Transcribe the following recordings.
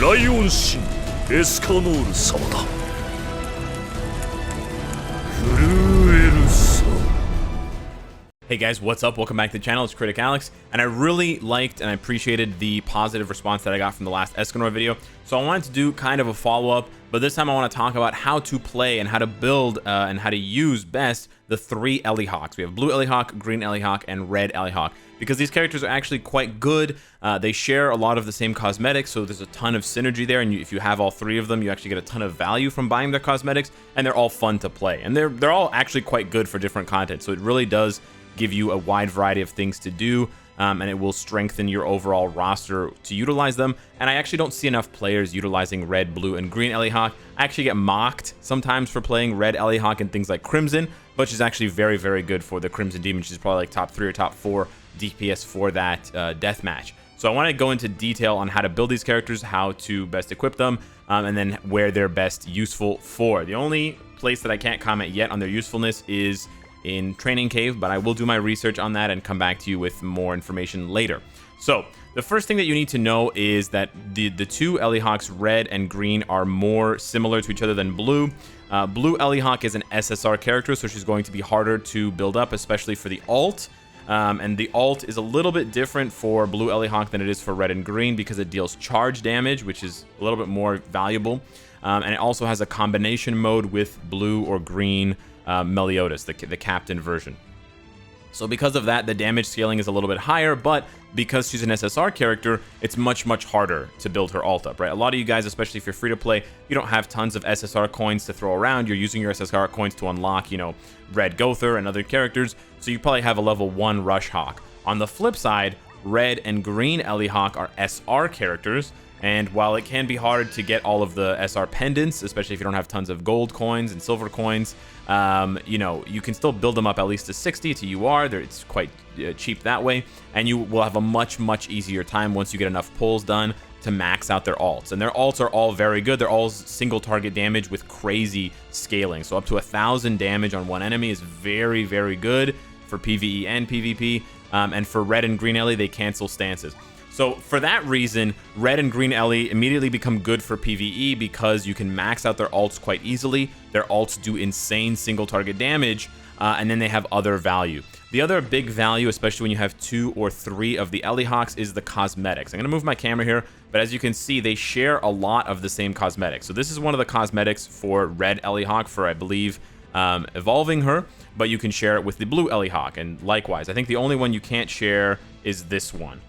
ライオン神エスカノール様だ。震えるさ。 Hey guys, what's up? Welcome back to the channel. It's Critic Alex, and I really liked and I appreciated the positive response that I got from the last Escanor video. So I wanted to do kind of a follow-up, but this time I want to talk about how to play and how to build and how to use best the three Ellie Hawks. We have blue Ellie Hawk, green Ellie Hawk, and red Ellie Hawk, because these characters are actually quite good. They share a lot of the same cosmetics, so there's a ton of synergy there, and if you have all three of them, you actually get a ton of value from buying their cosmetics, and they're all fun to play, and they're all actually quite good for different content. So it really does give you a wide variety of things to do, and it will strengthen your overall roster to utilize them. And I actually don't see enough players utilizing red, blue, and green Ellie Hawk. I actually get mocked sometimes for playing red Ellie Hawk and things like Crimson, but she's actually very, very good for the Crimson Demon. She's probably like top 3 or top 4 DPS for that deathmatch. So I want to go into detail on how to build these characters, how to best equip them, and then where they're best useful for. The only place that I can't comment yet on their usefulness is in Training Cave, but I will do my research on that and come back to you with more information later. So the first thing that you need to know is that the two Ellie Hawks, red and green, are more similar to each other than blue. Blue Ellie Hawk is an SSR character, so she's going to be harder to build up, especially for the ult. And the ult is a little bit different for blue Ellie Hawk than it is for red and green, because it deals charge damage, which is a little bit more valuable. And it also has a combination mode with blue or green Meliodas, the captain version. So because of that, the damage scaling is a little bit higher, but because she's an SSR character, it's much harder to build her ult up, right? A lot of you guys, especially if you're free to play, you don't have tons of SSR coins to throw around. You're using your SSR coins to unlock, you know, red Gother and other characters, so you probably have a level 1 Rush Hawk. On the flip side, red and green Ellie Hawk are SR characters, and while it can be hard to get all of the SR pendants, especially if you don't have tons of gold coins and silver coins, you know, you can still build them up at least to 60 to UR. It's quite cheap that way, and you will have a much easier time once you get enough pulls done to max out their alts. And their alts are all very good. They're all single target damage with crazy scaling. So up to 1,000 damage on one enemy is very good for PvE and PvP. And for red and green Ellie, they cancel stances. So for that reason, red and green Ellie immediately become good for PvE because you can max out their ults quite easily. Their ults do insane single target damage, and then they have other value. The other big value, especially when you have 2 or 3 of the Ellie Hawks, is the cosmetics. I'm going to move my camera here, but as you can see, they share a lot of the same cosmetics. So this is one of the cosmetics for red Ellie Hawk for, I believe, evolving her, but you can share it with the blue Ellie Hawk, and likewise. I think the only one you can't share is this one.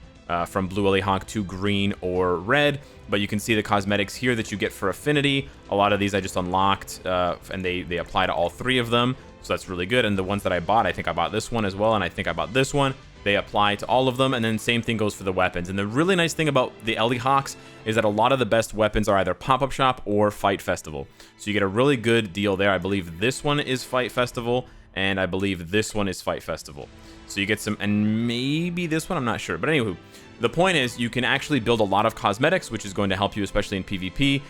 From blue Ellie Hawk to green or red, but you can see the cosmetics here that you get for affinity. A lot of these I just unlocked, and they apply to all 3 of them, so that's really good. And the ones that I bought, I think I bought this one as well, and I think I bought this one. They apply to all of them, and then same thing goes for the weapons. And the really nice thing about the Ellie Hawks is that a lot of the best weapons are either Pop-Up Shop or Fight Festival, so you get a really good deal there. I believe this one is Fight Festival, and I believe this one is Fight Festival. So you get some, and maybe this one, I'm not sure. But anywho, the point is you can actually build a lot of cosmetics, which is going to help you, especially in PvP,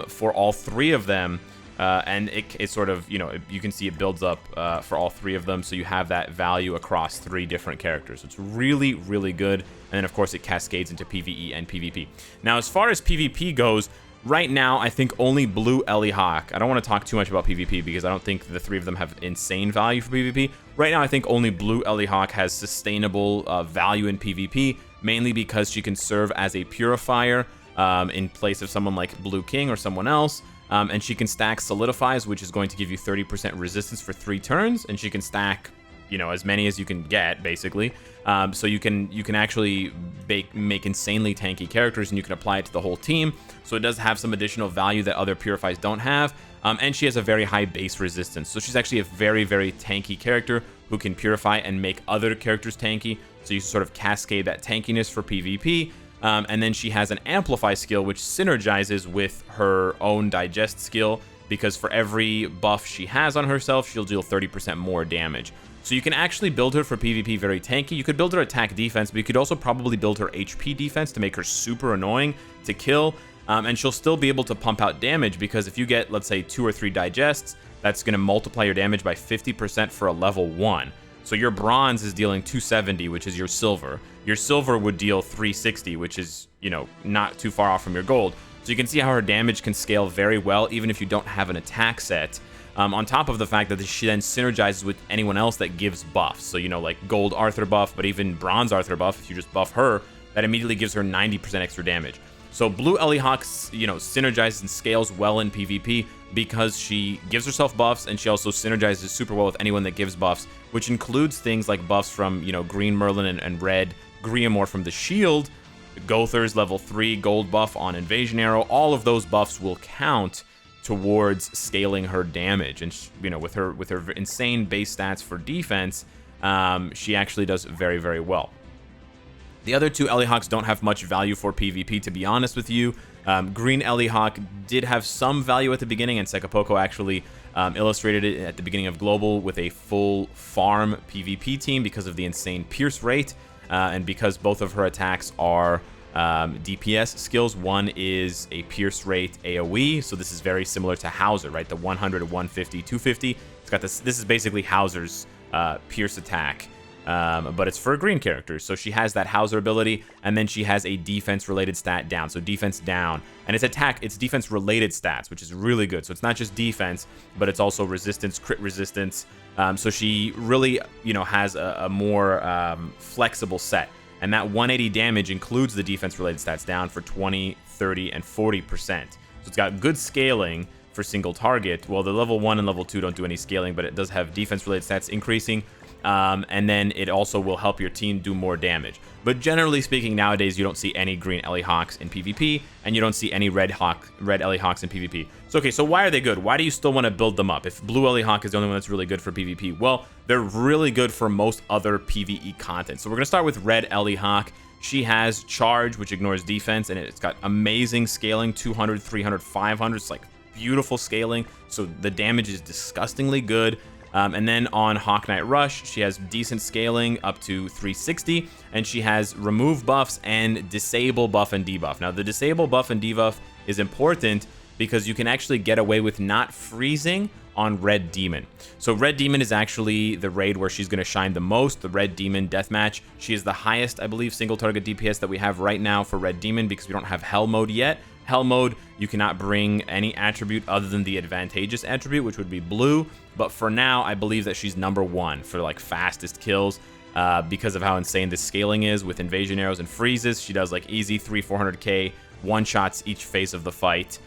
for all 3 of them. And it sort of, you know, you can see it builds up for all 3 of them. So you have that value across 3 different characters. So it's really good. And then, of course, it cascades into PvE and PvP. Now, as far as PvP goes, right now, I think only blue Ellie Hawk. I don't want to talk too much about PvP because I don't think the 3 of them have insane value for PvP. Right now, I think only blue Ellie Hawk has sustainable value in PvP, mainly because she can serve as a purifier in place of someone like Blue King or someone else. And she can stack Solidifies, which is going to give you 30% resistance for 3 turns, and she can stack, you know, as many as you can get, basically. So you can actually make insanely tanky characters, and you can apply it to the whole team. So it does have some additional value that other Purifies don't have. And she has a very high base resistance. So she's actually a very tanky character who can purify and make other characters tanky. So you sort of cascade that tankiness for PvP. And then she has an Amplify skill, which synergizes with her own Digest skill, because for every buff she has on herself, she'll deal 30% more damage. So you can actually build her for PvP very tanky. You could build her attack defense, but you could also probably build her HP defense to make her super annoying to kill. And she'll still be able to pump out damage, because if you get, let's say, 2 or 3 digests, that's going to multiply your damage by 50% for a level 1. So your bronze is dealing 270, which is your silver. Your silver would deal 360, which is, you know, not too far off from your gold. So you can see how her damage can scale very well, even if you don't have an attack set. On top of the fact that she then synergizes with anyone else that gives buffs. So, you know, like gold Arthur buff, but even bronze Arthur buff, if you just buff her, that immediately gives her 90% extra damage. So blue Ellie Hawk, you know, synergizes and scales well in PvP because she gives herself buffs, and she also synergizes super well with anyone that gives buffs, which includes things like buffs from, you know, Green Merlin and Red Griamore from the shield, Gother's level 3 gold buff on Invasion Arrow. All of those buffs will count towards scaling her damage, and you know, with her insane base stats for defense, she actually does very, very well. The other two Ellie Hawks don't have much value for PvP, to be honest with you. Green Ellie Hawk did have some value at the beginning, and Sekapoko actually illustrated it at the beginning of Global with a full farm PvP team because of the insane pierce rate, and because both of her attacks are DPS skills. One is a pierce rate AoE, so this is very similar to Hauser, right? The 100, 150, 250. It's got this. This is basically Hauser's pierce attack, but it's for green characters. So she has that Hauser ability, and then she has a defense-related stat down. So defense down, and it's defense-related stats, which is really good. So it's not just defense, but it's also resistance, crit resistance. So she really, you know, has a more flexible set. And that 180 damage includes the defense-related stats down for 20, 30, and 40%. So it's got good scaling for single target. Well, the level 1 and level 2 don't do any scaling, but it does have defense-related stats increasing. And then it also will help your team do more damage. But generally speaking, nowadays, you don't see any green Ellie Hawks in PvP, and you don't see any red Ellie Hawks in PvP. So, okay, so why are they good? Why do you still want to build them up? If blue Ellie Hawk is the only one that's really good for PvP, well, they're really good for most other PvE content. So we're going to start with red Ellie Hawk. She has charge, which ignores defense, and it's got amazing scaling, 200, 300, 500. It's like beautiful scaling. So the damage is disgustingly good. And then on Hawk Knight Rush, she has decent scaling up to 360, and she has remove buffs and disable buff and debuff. Now, the disable buff and debuff is important because you can actually get away with not freezing on Red Demon. So Red Demon is actually the raid where she's going to shine the most, the Red Demon Deathmatch. She is the highest, I believe, single target DPS that we have right now for Red Demon because we don't have Hell Mode yet. Hell Mode, you cannot bring any attribute other than the advantageous attribute, which would be blue. But for now, I believe that she's #1 for like fastest kills because of how insane this scaling is with invasion arrows and freezes. She does like easy 300-400k one-shots each phase of the fight,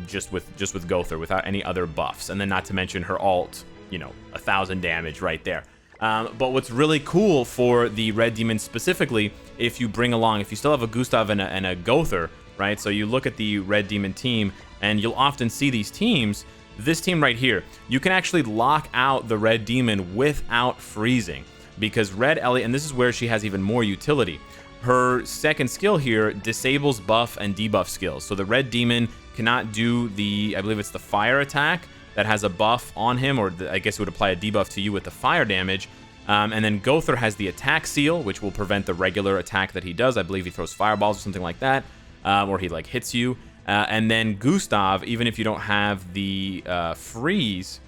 just with Gother without any other buffs. And then not to mention her ult, you know, 1,000 damage right there. But what's really cool for the Red Demon specifically, if you still have a Gustav and a Gother, right? So you look at the Red Demon team, and you'll often see these teams. This team right here, you can actually lock out the Red Demon without freezing, because Red Ellie, and this is where she has even more utility. Her second skill here disables buff and debuff skills. So the Red Demon cannot do the, I believe it's the fire attack that has a buff on him, or I guess it would apply a debuff to you with the fire damage. And then Gother has the attack seal, which will prevent the regular attack that he does. I believe he throws fireballs or something like that, or he like hits you. And then Gustav, even if you don't have the freeze,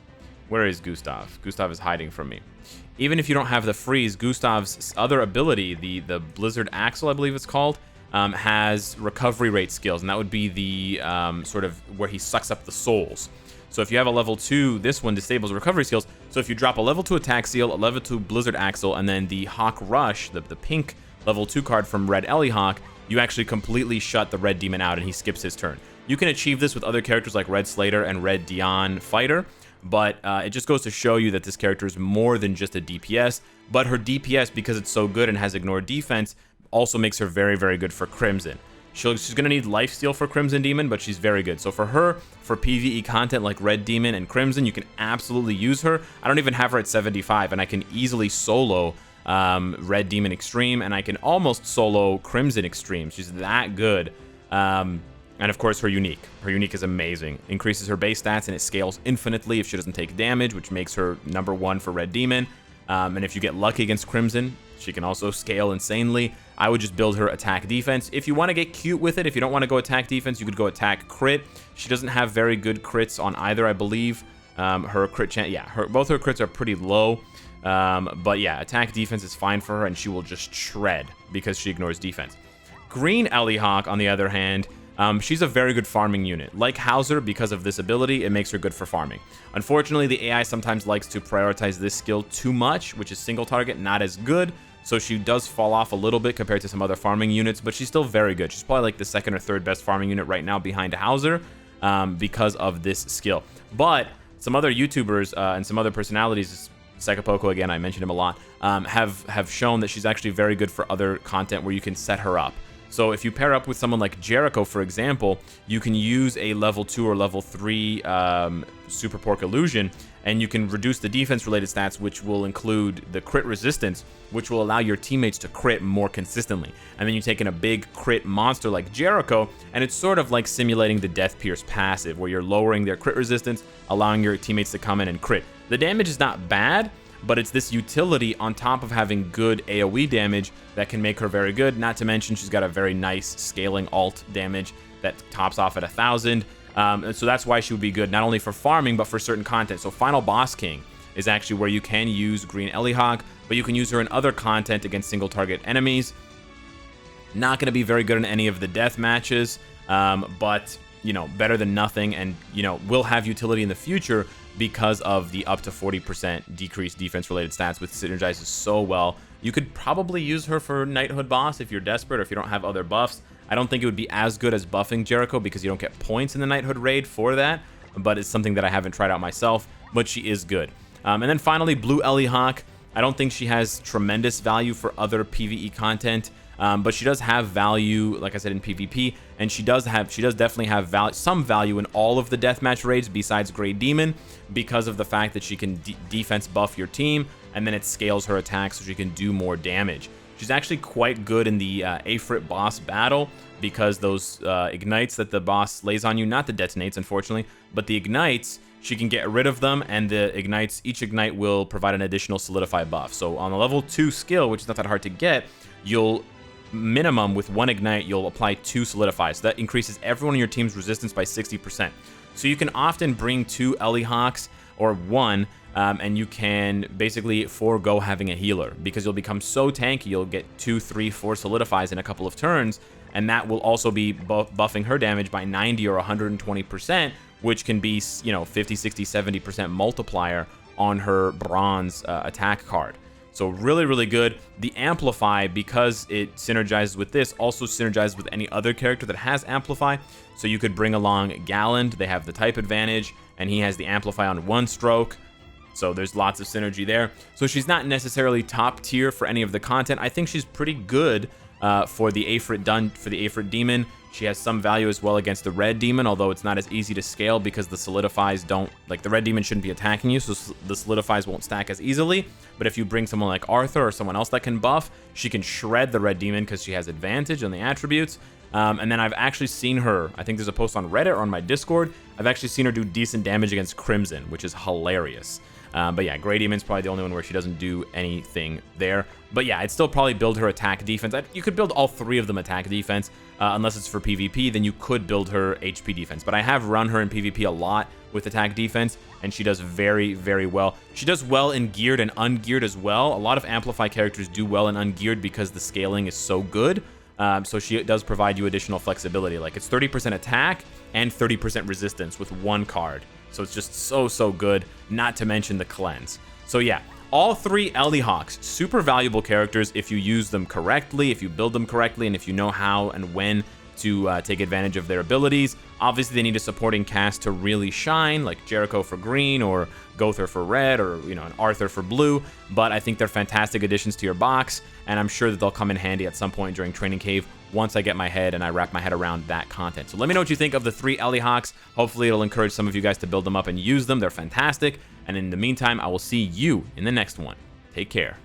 where is Gustav? Gustav is hiding from me. Even if you don't have the freeze, Gustav's other ability, the Blizzard Axle, I believe it's called, has recovery rate skills, and that would be the sort of where he sucks up the souls. So if you have a level 2, this one disables recovery skills. So if you drop a level 2 attack seal, a level 2 Blizzard Axle, and then the Hawk Rush, the pink level 2 card from Red Ellie Hawk, you actually completely shut the Red Demon out and he skips his turn. You can achieve this with other characters like Red Slater and Red Dion Fighter, but it just goes to show you that this character is more than just a DPS, but her DPS, because it's so good and has ignored defense, also makes her very, very good for Crimson. She's going to need lifesteal for Crimson Demon, but she's very good. So for her, for PvE content like Red Demon and Crimson, you can absolutely use her. I don't even have her at 75, and I can easily solo Red Demon Extreme, and I can almost solo Crimson Extreme. She's that good. And of course, her unique. Her unique is amazing. Increases her base stats, and it scales infinitely if she doesn't take damage, which makes her #1 for Red Demon. And if you get lucky against Crimson, she can also scale insanely. I would just build her attack defense. If you want to get cute with it, if you don't want to go attack defense, you could go attack crit. She doesn't have very good crits on either, I believe. Her crit chance, yeah, both her crits are pretty low. But yeah, attack defense is fine for her, and she will just shred because she ignores defense. Green Ellie Hawk, on the other hand, she's a very good farming unit. Like Hauser, because of this ability, it makes her good for farming. Unfortunately, the AI sometimes likes to prioritize this skill too much, which is single target, not as good. So she does fall off a little bit compared to some other farming units, but she's still very good. She's probably like the second or third best farming unit right now behind Hauser because of this skill. But some other YouTubers and some other personalities, Sekapoko, again, I mentioned him a lot, have shown that she's actually very good for other content where you can set her up. So if you pair up with someone like Jericho, for example, you can use a level 2 or level 3 Super Pork Illusion, and you can reduce the defense-related stats, which will include the crit resistance, which will allow your teammates to crit more consistently. And then you take in a big crit monster like Jericho, and it's sort of like simulating the Death Pierce passive, where you're lowering their crit resistance, allowing your teammates to come in and crit. The damage is not bad, but it's this utility on top of having good AoE damage that can make her very good. Not to mention she's got a very nice scaling alt damage that tops off at 1,000. And so that's why she would be good not only for farming, but for certain content. So Final Boss King is actually where you can use Green Ellie Hawk, but you can use her in other content against single target enemies. Not going to be very good in any of the death matches, but, you know, better than nothing, and, you know, will have utility in the future because of the up to 40% decreased defense-related stats, which synergizes so well. You could probably use her for Knighthood boss if you're desperate or if you don't have other buffs. I don't think it would be as good as buffing Jericho because you don't get points in the Knighthood raid for that, but it's something that I haven't tried out myself, but she is good. And then finally, Blue Ellie Hawk. I don't think she has tremendous value for other PvE content, but she does have value, like I said, in PvP, and she does definitely have some value in all of the deathmatch raids besides Grey Demon, because of the fact that she can defense buff your team, and then it scales her attack so she can do more damage. She's actually quite good in the Afrit boss battle, because those ignites that the boss lays on you, not the detonates, unfortunately, but the ignites, she can get rid of them, and the ignites, each ignite will provide an additional solidify buff. So on a level 2 skill, which is not that hard to get, you'll minimum with one ignite, you'll apply 2 solidify. So that increases everyone in your team's resistance by 60%. So you can often bring 2 Ellie Hawks or 1, and you can basically forego having a healer, because you'll become so tanky, you'll get 2, 3, 4 solidifies in a couple of turns, and that will also be buffing her damage by 90 or 120%, which can be, you know, 50, 60, 70% multiplier on her bronze attack card. So really, really good. The Amplify, because it synergizes with this, also synergizes with any other character that has Amplify. So you could bring along Galland. They have the type advantage, and he has the Amplify on 1 stroke. So there's lots of synergy there. So she's not necessarily top tier for any of the content. I think she's pretty good for the Afrit Demon. She has some value as well against the Red Demon, although it's not as easy to scale because the solidifies don't, like, the Red Demon shouldn't be attacking you, so the solidifies won't stack as easily. But if you bring someone like Arthur or someone else that can buff, she can shred the Red Demon because she has advantage on the attributes. And then I've actually seen her, I think there's a post on Reddit or on my Discord, I've actually seen her do decent damage against Crimson, which is hilarious. But yeah, Grey Demon's probably the only one where she doesn't do anything there. But yeah, I'd still probably build her attack defense. You could build all 3 of them attack defense, unless it's for PvP, then you could build her HP defense. But I have run her in PvP a lot with attack defense, and she does very, very well. She does well in geared and ungeared as well. A lot of Amplify characters do well in ungeared because the scaling is so good. So she does provide you additional flexibility. Like, it's 30% attack and 30% resistance with 1 card. So it's just so good, not to mention the cleanse. So yeah, all 3 Ellie Hawks, super valuable characters if you use them correctly, if you build them correctly, and if you know how and when to take advantage of their abilities. Obviously, they need a supporting cast to really shine, like Jericho for green, or Gother for red, or, you know, an Arthur for blue. But I think they're fantastic additions to your box, and I'm sure that they'll come in handy at some point during Training Cave once I get my head and I wrap my head around that content. So let me know what you think of the 3 Ellie Hawks. Hopefully it'll encourage some of you guys to build them up and use them. They're fantastic. And in the meantime, I will see you in the next one. Take care.